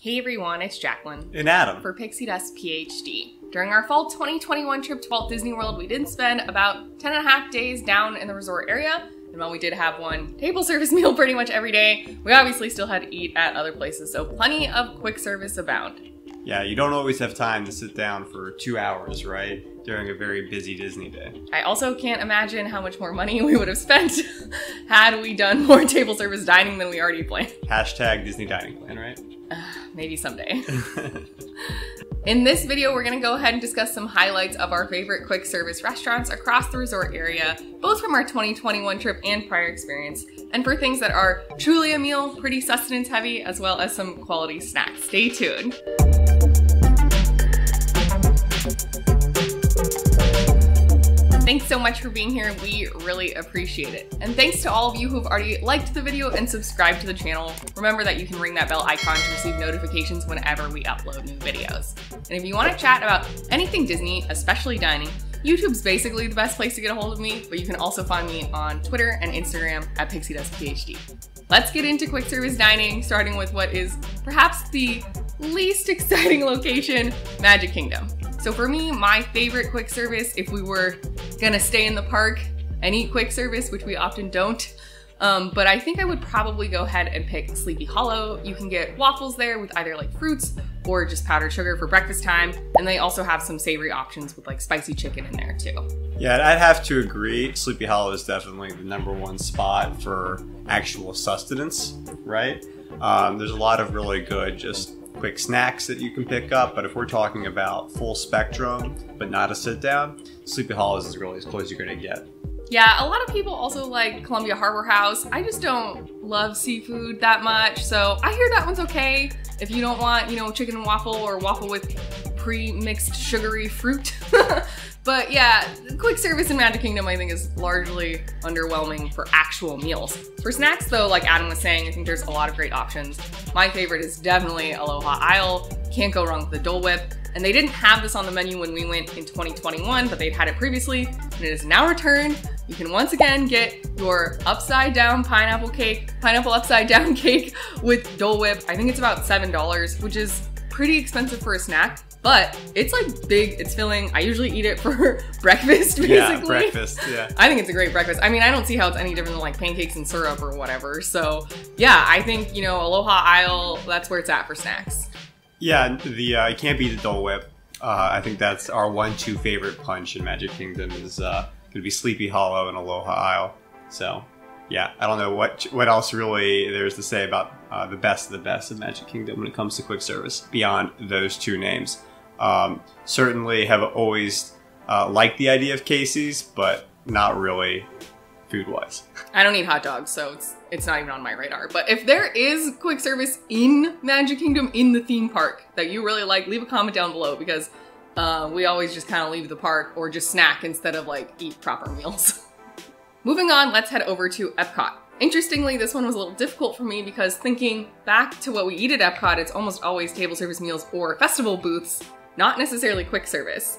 Hey everyone, it's Jacqueline. And Adam. For Pixie Dust PhD. During our fall 2021 trip to Walt Disney World, we did spend about 10.5 days down in the resort area. And while we did have one table service meal pretty much every day, we obviously still had to eat at other places, so plenty of quick service abound. Yeah, you don't always have time to sit down for 2 hours, right? During a very busy Disney day. I also can't imagine how much more money we would have spent had we done more table service dining than we already planned. Hashtag Disney dining plan, right? Maybe someday. In this video, we're gonna go ahead and discuss some highlights of our favorite quick service restaurants across the resort area, both from our 2021 trip and prior experience, and for things that are truly a meal, pretty sustenance heavy, as well as some quality snacks. Stay tuned. Thanks so much for being here. We really appreciate it. And thanks to all of you who've already liked the video and subscribed to the channel. Remember that you can ring that bell icon to receive notifications whenever we upload new videos. And if you want to chat about anything Disney, especially dining, YouTube's basically the best place to get a hold of me, but you can also find me on Twitter and Instagram at PixieDustPhD. Let's get into quick service dining, starting with what is perhaps the least exciting location, Magic Kingdom. So for me, my favorite quick service, if we were gonna stay in the park and eat quick service, which we often don't, but I think I would probably go ahead and pick Sleepy Hollow. You can get waffles there with either like fruits or just powdered sugar for breakfast time. And they also have some savory options with like spicy chicken in there too. Yeah, I'd have to agree. Sleepy Hollow is definitely the #1 spot for actual sustenance, right? There's a lot of really good just quick snacks that you can pick up, but if we're talking about full spectrum, but not a sit down, Sleepy Hollow is really as close as you're gonna get. Yeah, a lot of people also like Columbia Harbor House. I just don't love seafood that much, so I hear that one's okay if you don't want, chicken and waffle or waffle with pre-mixed sugary fruit. But yeah, quick service in Magic Kingdom I think is largely underwhelming for actual meals. For snacks though, like Adam was saying, I think there's a lot of great options. My favorite is definitely Aloha Isle. Can't go wrong with the Dole Whip. And they didn't have this on the menu when we went in 2021, but they'd had it previously, and it is now returned. You can once again get your upside down pineapple upside down cake with Dole Whip. I think it's about $7, which is pretty expensive for a snack. But it's like big, it's filling. I usually eat it for breakfast, basically. Yeah, breakfast, yeah. I think it's a great breakfast. I mean, I don't see how it's any different than like pancakes and syrup or whatever. So yeah, I think, Aloha Isle, that's where it's at for snacks. Yeah, it can't be the Dole Whip. I think that's our 1-2 favorite punch in Magic Kingdom is gonna be Sleepy Hollow and Aloha Isle. So yeah, I don't know what else really there's to say about the best of the best of Magic Kingdom when it comes to quick service beyond those two names. Certainly have always liked the idea of Casey's, but not really food-wise. I don't eat hot dogs, so it's not even on my radar. But if there is quick service in Magic Kingdom in the theme park that you really like, leave a comment down below because we always just kind of leave the park or just snack instead of like eat proper meals. Moving on, let's head over to Epcot. Interestingly, this one was a little difficult for me because thinking back to what we eat at Epcot, it's almost always table service meals or festival booths, not necessarily quick service.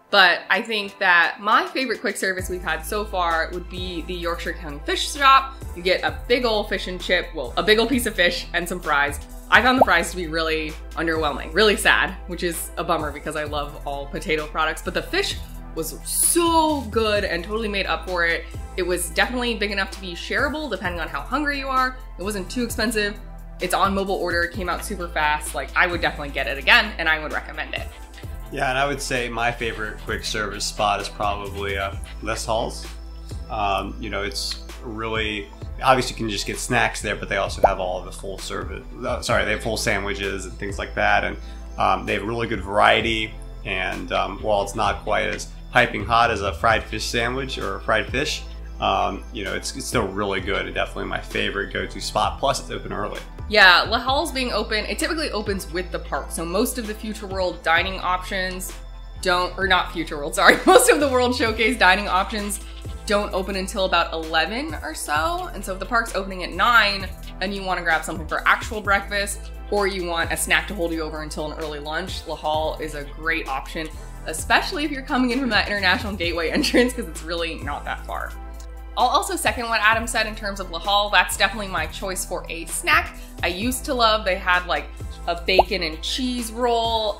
But I think that my favorite quick service we've had so far would be the Yorkshire County Fish Shop. You get a big old fish and chip, well, a big old piece of fish and some fries. I found the fries to be really underwhelming, really sad, which is a bummer because I love all potato products, but the fish was so good and totally made up for it. It was definitely big enough to be shareable depending on how hungry you are. It wasn't too expensive. It's on mobile order, it came out super fast. Like, I would definitely get it again and I would recommend it. Yeah, and I would say my favorite quick service spot is probably Les Halls. It's really, obviously you can just get snacks there, but they also have all of the full service, they have full sandwiches and things like that. And they have really good variety. And while it's not quite as piping hot as a fried fish sandwich or a fried fish, it's still really good and definitely my favorite go-to spot. Plus it's open early. Yeah, Le Hall's being open, it typically opens with the park. So most of the Future World dining options most of the World Showcase dining options don't open until about 11 or so. And so if the park's opening at 9 and you want to grab something for actual breakfast or you want a snack to hold you over until an early lunch, Le Hall is a great option, especially if you're coming in from that International Gateway entrance because it's really not that far. I'll also second what Adam said in terms of Le Hall. That's definitely my choice for a snack. I used to love, they had like a bacon and cheese roll.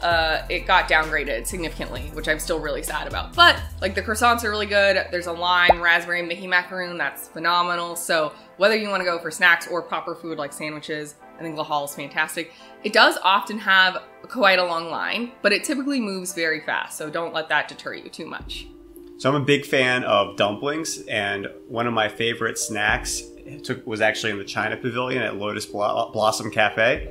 It got downgraded significantly, which I'm still really sad about. But like the croissants are really good. There's a lime raspberry Mickey macaroon that's phenomenal. So whether you want to go for snacks or proper food like sandwiches, I think La Halle is fantastic. It does often have quite a long line, but it typically moves very fast. So don't let that deter you too much. So I'm a big fan of dumplings, and one of my favorite snacks was actually in the China Pavilion at Lotus Blossom Cafe.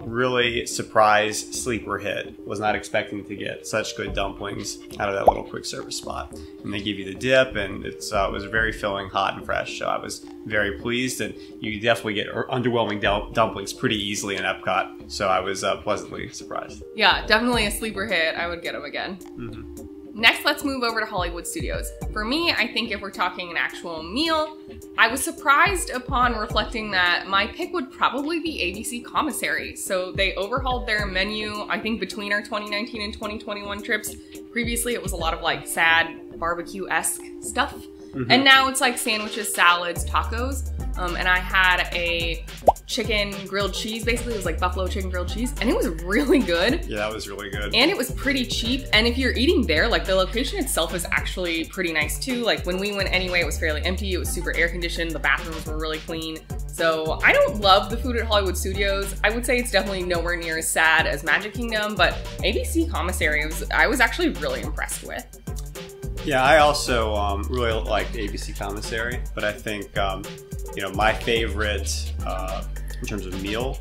Really surprise sleeper hit. Was not expecting to get such good dumplings out of that little quick service spot. And they give you the dip, and it was very filling, hot and fresh. So I was very pleased, and you definitely get underwhelming dumplings pretty easily in Epcot. So I was pleasantly surprised. Yeah, definitely a sleeper hit. I would get them again. Mm-hmm. Next, let's move over to Hollywood Studios. For me, I think if we're talking an actual meal, I was surprised upon reflecting that my pick would probably be ABC Commissary. So they overhauled their menu, I think between our 2019 and 2021 trips. Previously, it was a lot of like sad barbecue-esque stuff. Mm-hmm. And now it's like sandwiches, salads, tacos. And I had a chicken grilled cheese, basically. It was like buffalo chicken grilled cheese, and it was really good. Yeah, that was really good. And it was pretty cheap. And if you're eating there, like the location itself is actually pretty nice too. Like when we went anyway, it was fairly empty. It was super air conditioned. The bathrooms were really clean. So I don't love the food at Hollywood Studios. I would say it's definitely nowhere near as sad as Magic Kingdom, but ABC Commissary, I was actually really impressed with. Yeah, I also really liked ABC Commissary, but I think you know, my favorite in terms of meal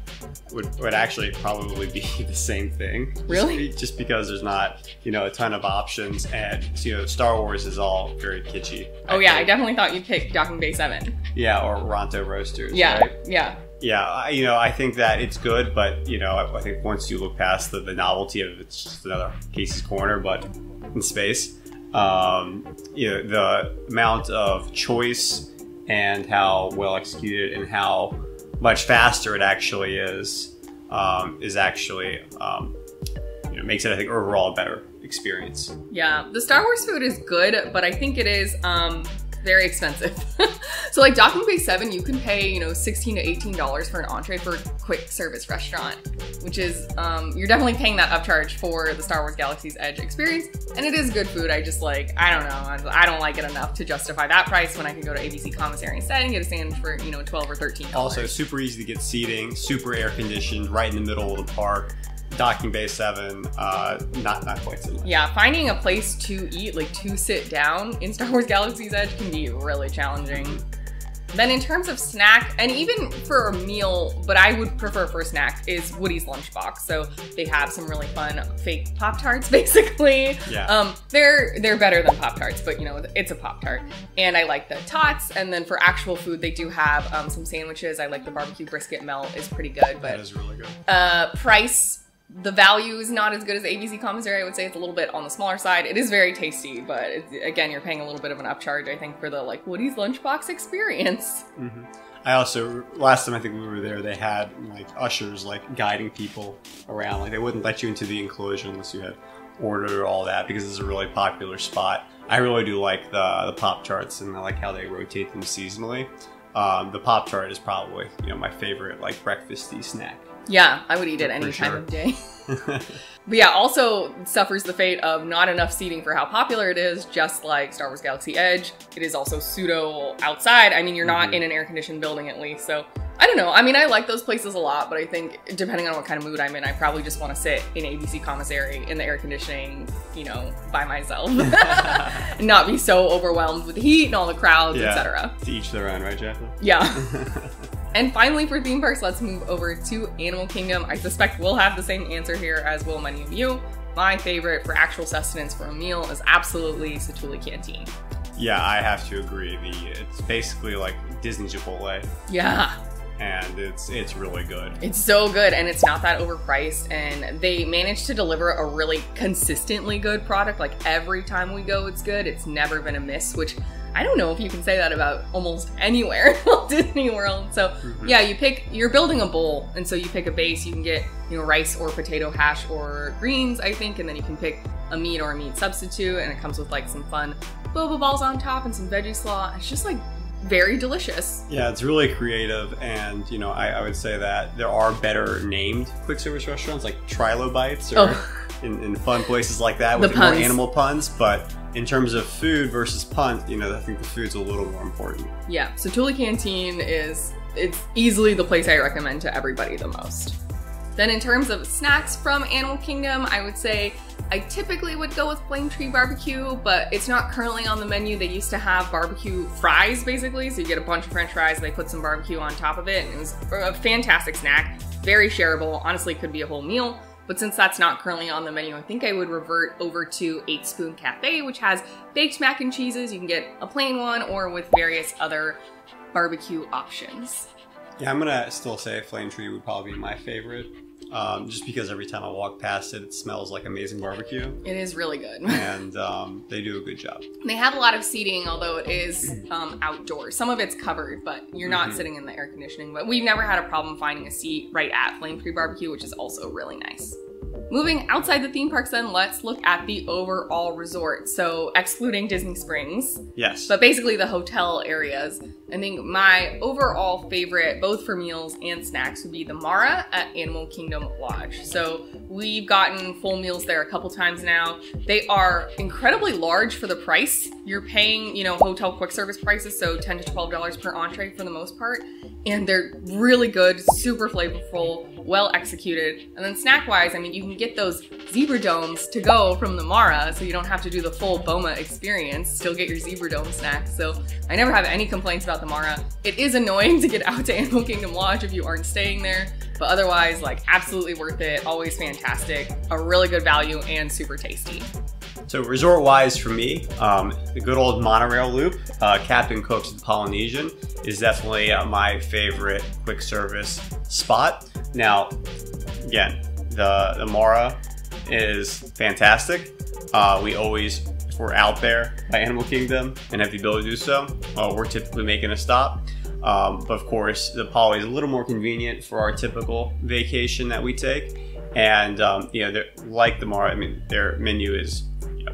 would actually probably be the same thing. Really? Just because there's not, you know, a ton of options, and you know, Star Wars is all very kitschy. Oh yeah, I definitely thought you'd pick Docking Bay 7. Yeah, or Ronto Roasters. Yeah, right? yeah. Yeah, you know, I think that it's good, but you know, I think once you look past the novelty of it, it's just another Casey's Corner, but in space. You know, the amount of choice and how well executed and how much faster it actually is actually, you know, makes it, I think, overall a better experience. Yeah, the Star Wars food is good, but I think it is very expensive. So like Docking Bay 7, you can pay, you know, $16 to $18 for an entree for a quick service restaurant, which is, you're definitely paying that upcharge for the Star Wars Galaxy's Edge experience. And it is good food. I just like, I don't know, I don't like it enough to justify that price when I can go to ABC Commissary instead and get a sandwich for, you know, $12 or $13. Also super easy to get seating, super air conditioned, right in the middle of the park. Docking Bay 7, not quite so much. Yeah, finding a place to eat, like to sit down in Star Wars Galaxy's Edge can be really challenging. Then in terms of snack, and even for a meal, but I would prefer for a snack, is Woody's Lunchbox. So they have some really fun fake Pop-Tarts, basically. Yeah. They're better than Pop-Tarts, but you know, it's a Pop-Tart. And I like the tots, and then for actual food, they do have some sandwiches. I like the barbecue brisket melt, is pretty good. But that is really good. Price, the value is not as good as ABC Commissary. I would say it's a little bit on the smaller side. It is very tasty, but again, you're paying a little bit of an upcharge, I think, for the like Woody's Lunchbox experience. Mm-hmm. I also, last time I think we were there, they had like ushers like guiding people around. Like they wouldn't let you into the enclosure unless you had ordered or all that, because it's a really popular spot. I really do like the Pop-Tarts, and I like how they rotate them seasonally. The Pop-Tart is probably, you know, my favorite like breakfasty snack. Yeah, I would eat it any time of day. But yeah, also suffers the fate of not enough seating for how popular it is, just like Star Wars Galaxy Edge. It is also pseudo outside. I mean, you're not in an air-conditioned building at least, so I don't know. I mean, I like those places a lot, but I think depending on what kind of mood I'm in, I probably just want to sit in ABC Commissary in the air conditioning, you know, by myself. And not be so overwhelmed with the heat and all the crowds, etc. To each their own, right, Jacqueline? Yeah. And finally, for theme parks, let's move over to Animal Kingdom. I suspect we'll have the same answer here, as will many of you. My favorite for actual sustenance for a meal is absolutely Satu'li Canteen. Yeah, I have to agree. It's basically like Disney Chipotle. Yeah. And it's really good. It's so good, and it's not that overpriced, and they managed to deliver a really consistently good product. Like every time we go, it's good. It's never been a miss, which I don't know if you can say that about almost anywhere in Walt Disney World. So yeah, you're building a bowl, and so you pick a base. You can get, you know, rice or potato hash or greens, I think, and then you can pick a meat or a meat substitute, and it comes with like some fun boba balls on top and some veggie slaw. It's just like very delicious. Yeah, it's really creative, and you know, I would say that there are better named quick service restaurants like Trilobites or in fun places like that with more animal puns, but in terms of food versus puns, you know, I think the food's a little more important. Yeah, so Thule Canteen it's easily the place I recommend to everybody the most. Then in terms of snacks from Animal Kingdom, I would say I typically would go with Flame Tree Barbecue, but it's not currently on the menu. They used to have barbecue fries, basically. So you get a bunch of French fries, they put some barbecue on top of it, and it was a fantastic snack. Very shareable. Honestly, could be a whole meal. But since that's not currently on the menu, I think I would revert over to 8 Spoon Cafe, which has baked mac and cheeses. You can get a plain one or with various other barbecue options. Yeah, I'm gonna still say Flame Tree would probably be my favorite. Just because every time I walk past it, it smells like amazing barbecue. It is really good. And they do a good job. They have a lot of seating, although it is outdoors. Some of it's covered, but you're not sitting in the air conditioning. But we've never had a problem finding a seat right at Flame Tree Barbecue, which is also really nice. Moving outside the theme parks then, let's look at the overall resort. So excluding Disney Springs. Yes. But basically the hotel areas. I think my overall favorite, both for meals and snacks, would be the Mara at Animal Kingdom Lodge. So we've gotten full meals there a couple times now. They are incredibly large for the price. You're paying, you know, hotel quick service prices, so $10 to $12 per entree for the most part. And they're really good, super flavorful, well executed. And then snack-wise, I mean, you can get those Zebra Domes to go from the Mara, so you don't have to do the full Boma experience, still get your Zebra Dome snacks. So I never have any complaints about the Mara. It is annoying to get out to Animal Kingdom Lodge if you aren't staying there, but otherwise, like, absolutely worth it, always fantastic, a really good value, and super tasty. So resort-wise for me, the good old monorail loop, Captain Cook's the Polynesian, is definitely my favorite quick service spot. Now, again, the Mara is fantastic. We always, if we're out there by Animal Kingdom and have the ability to do so, we're typically making a stop. But of course, the Poly is a little more convenient for our typical vacation that we take. And you know, like the Mara, I mean, their menu is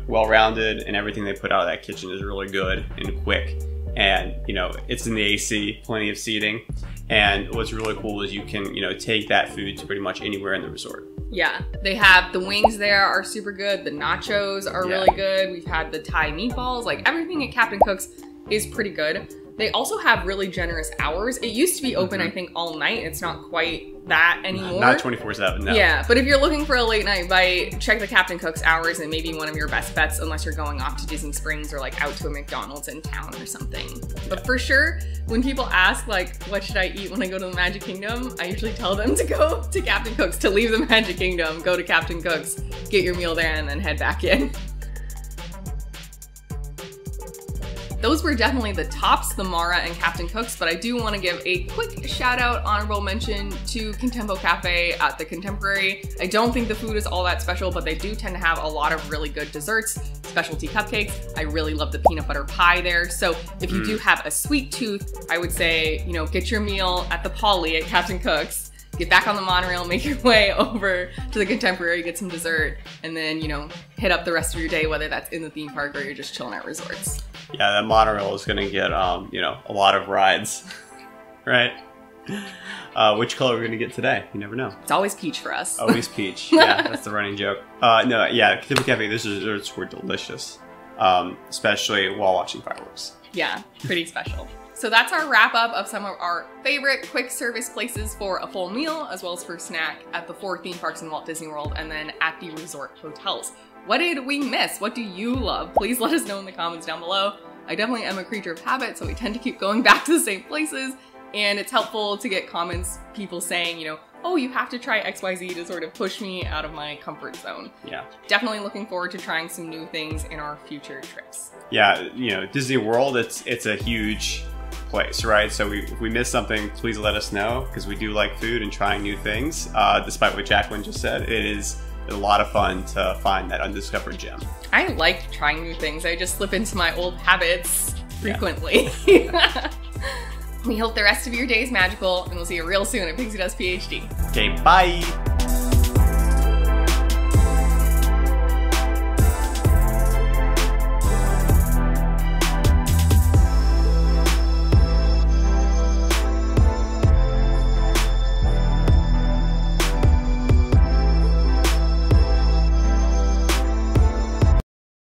well-rounded, and everything they put out of that kitchen is really good and quick. And you know, it's in the AC, plenty of seating. And what's really cool is you can, you know, take that food to pretty much anywhere in the resort. Yeah, they have the wings there are super good. The nachos are really good. We've had the Thai meatballs. Like, everything at Captain Cook's is pretty good. They also have really generous hours. It used to be open, I think, all night. It's not quite that anymore. Not 24/7, no. Yeah, but if you're looking for a late night bite, check the Captain Cook's hours, and maybe one of your best bets, unless you're going off to Disney Springs or like out to a McDonald's in town or something. But for sure, when people ask like, what should I eat when I go to the Magic Kingdom? I usually tell them to go to Captain Cook's, to leave the Magic Kingdom, go to Captain Cook's, get your meal there, and then head back in. Those were definitely the tops, the Mara and Captain Cook's, but I do want to give a quick shout out, honorable mention to Contempo Cafe at the Contemporary. I don't think the food is all that special, but they do tend to have a lot of really good desserts, specialty cupcakes. I really love the peanut butter pie there. So if you do have a sweet tooth, I would say, you know, get your meal at the Poly at Captain Cook's, get back on the monorail, make your way over to the Contemporary, get some dessert, and then, you know, hit up the rest of your day, whether that's in the theme park or you're just chilling at resorts. Yeah, that monorail is gonna get, you know, a lot of rides, right? Which color are we gonna get today? You never know. It's always peach for us. Always peach. Yeah, that's the running joke. No, yeah, Contempo Cafe, those desserts were delicious, especially while watching fireworks. Yeah, pretty special. So that's our wrap up of some of our favorite quick service places for a full meal, as well as for snack at the 4 theme parks in Walt Disney World and then at the resort hotels. What did we miss? What do you love? Please let us know in the comments down below. I definitely am a creature of habit, so we tend to keep going back to the same places, and it's helpful to get comments, people saying, you know, oh, you have to try XYZ to sort of push me out of my comfort zone. Yeah. Definitely looking forward to trying some new things in our future trips. Yeah, you know, Disney World, it's a huge place, right? So if we miss something, please let us know, because we do like food and trying new things. Despite what Jacqueline just said, it is a lot of fun to find that undiscovered gem. I like trying new things. I just slip into my old habits frequently. Yeah. We hope the rest of your day is magical, and we'll see you real soon at Pixie Dust PhD. Okay, bye!